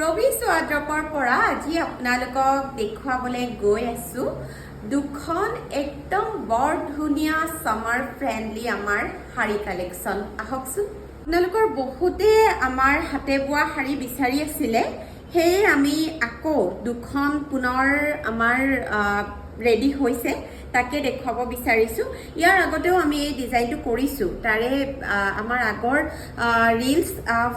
সুৰভি সোৱাদ্ৰপৰ পৰা আজি আপোনালোকক দেখুৱাবলৈ গৈ আছো দুখন একদম বৰ ধুনীয়া সামাৰ ফ্ৰেন্ডলি আমাৰ শাড়ী কালেকশন আহকচোন আপোনালোকৰ বহুতে আমাৰ হাতে বোৱা শাড়ী বিচাৰি আছিলে হে আমি আকৌ দুখন পুনৰ আমাৰ ৰেডি হৈছে তাকে দেখাব বিচাৰিছো ইয়াৰ আগতেও আমি এই ডিজাইনটো কৰিছো তাৰে আমাৰ আগৰ ৰিলস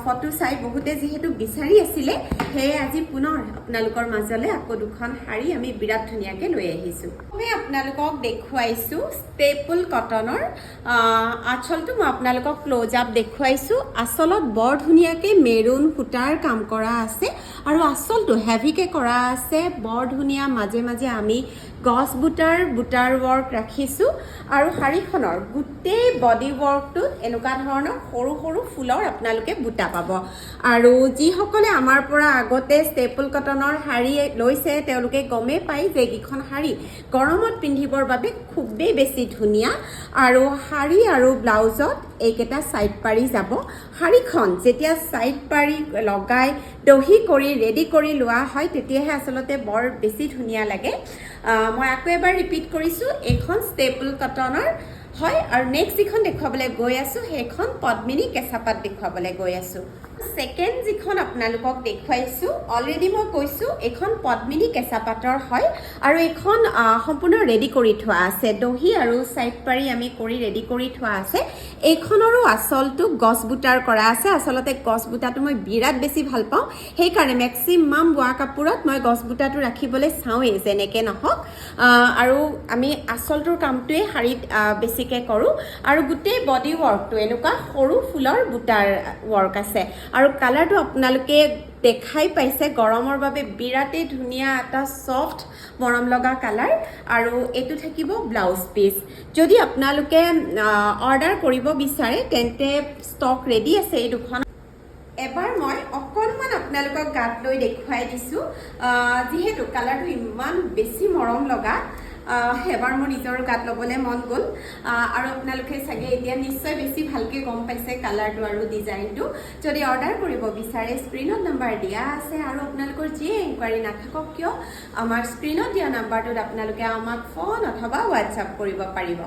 ফটো চাই বহুতে যেহেতু বিচাৰি আছিলে হে আজি পুনৰ আপোনালোকৰ মাজলে আকৌ দুখন শাড়ী আমি বিৰাট ধুনিয়াকে লৈ আহিছো মই আপোনালোকক দেখুৱাইছো ষ্টেপল কটনৰ আচলটো মই আপোনালোকক ক্লোজ আপ দেখুৱাইছো আসলত বৰ ধুনিয়াকে মেৰুন সূতাৰ কাম কৰা আছে আৰু আসলটো হেভিকে কৰা আছে বৰ ধুনিয়া মাজে মাজে আমি গছ বুটাৰ ওয়াৰ্ক ৰাখিছো আৰু শাড়ীখনৰ গুটেই বডি ওয়াৰ্কটো এনেকুৱা ধৰণৰ সৰু সৰু ফুলৰ আপোনালোকে বুটা পাব আৰু যি সকলে আমাৰ পৰা আগতে ষ্টেপল কটনৰ শাড়ী লৈছে তেওঁলোকে গমে পাই যে গিখন শাড়ী গৰমত পিন্ধিবৰ বাবে খুবেই বেছি ধুনিয়া আৰু শাড়ী আৰু ব্লাউজত এইকেটা সাইড পাৰি যাব শাড়ীখন যেতিয়া সাইড পাৰি লগাই দহি কৰি ৰেডি কৰি লোৱা হয় তেতিয়াহে আসলতে বৰ বেছি ধুনিয়া লাগে মই আকৌ এবাৰ ৰিপিট কৰিছো এখন ষ্টেপল কটনৰ হয় আৰু নেক্সট যিখন দেখুৱাবলৈ গৈ আছো সেইখন পদ্মিনী কেঁচাপাত দেখুৱাবলৈ গৈ আছো সেকেন্ড যিখন আপোনালোকক দেখুৱাইছো অলৰেডি মই কৈছো এখন পদ্মিনী কেঁচাপাতৰ হয় আৰু এখন সম্পূৰ্ণ ৰেডি কৰি থোৱা আছে দহি আৰু সাইড পাৰি আমি কৰি ৰেডি কৰি থোৱা আছে এইখনৰো আসলটো গছ বুটাৰ কৰা আছে আসলতে গছ বুটাটো মই বিৰাট বেছি ভাল পাওঁ সেই কাৰণে ম্যাক্সিমাম বোৱা কাপোৰত মই গছ বুটাটো ৰাখিবলৈ চাওঁৱে যেনেকে নহওক আৰু আমি আসলটোৰ কামটোৱে শাড়ীত বেছিকে কৰো আৰু গুটেই বডি ওয়াৰ্কটো এনেকুৱা সৰু ফুলৰ বুটাৰ ওয়াৰ্ক আছে আৰু কালাৰটো আপোনালোকে দেখাই পাইছে গৰমৰ বাবে বিৰাটে ধুনিয়া এটা সফট মৰম লগা কালাৰ আৰু এটো থাকিব ব্লাউজ পিস যদি আপোনালোকে অৰ্ডাৰ কৰিব বিচাৰে তেন্তে ষ্টক ৰেডি আছে এই দুখন এবাৰ মই অকনমান আপোনালোকক গাত লৈ দেখুৱাই দিছো যেহেতু কালাৰটো ইমান বেছি মৰম লগা এবাৰ মোৰ নিজৰ গাত ল'বলৈ মন গ'ল আৰু আপোনালোকে চাগে এতিয়া নিশ্চয় বেছি ভালকে গম পাইছে কালাৰটো আৰু ডিজাইনটো যদি অৰ্ডাৰ কৰিব বিচাৰে স্ক্ৰিনত নাম্বাৰ দিয়া আছে আৰু আপোনালোকৰ যি ইনকুৱাৰী নাথাকক কিয় আমাৰ স্ক্ৰিনত দিয়া নাম্বাৰটোত আপোনালোকে আমাক ফোন অথবা হোৱাটছআপ কৰিব পাৰিব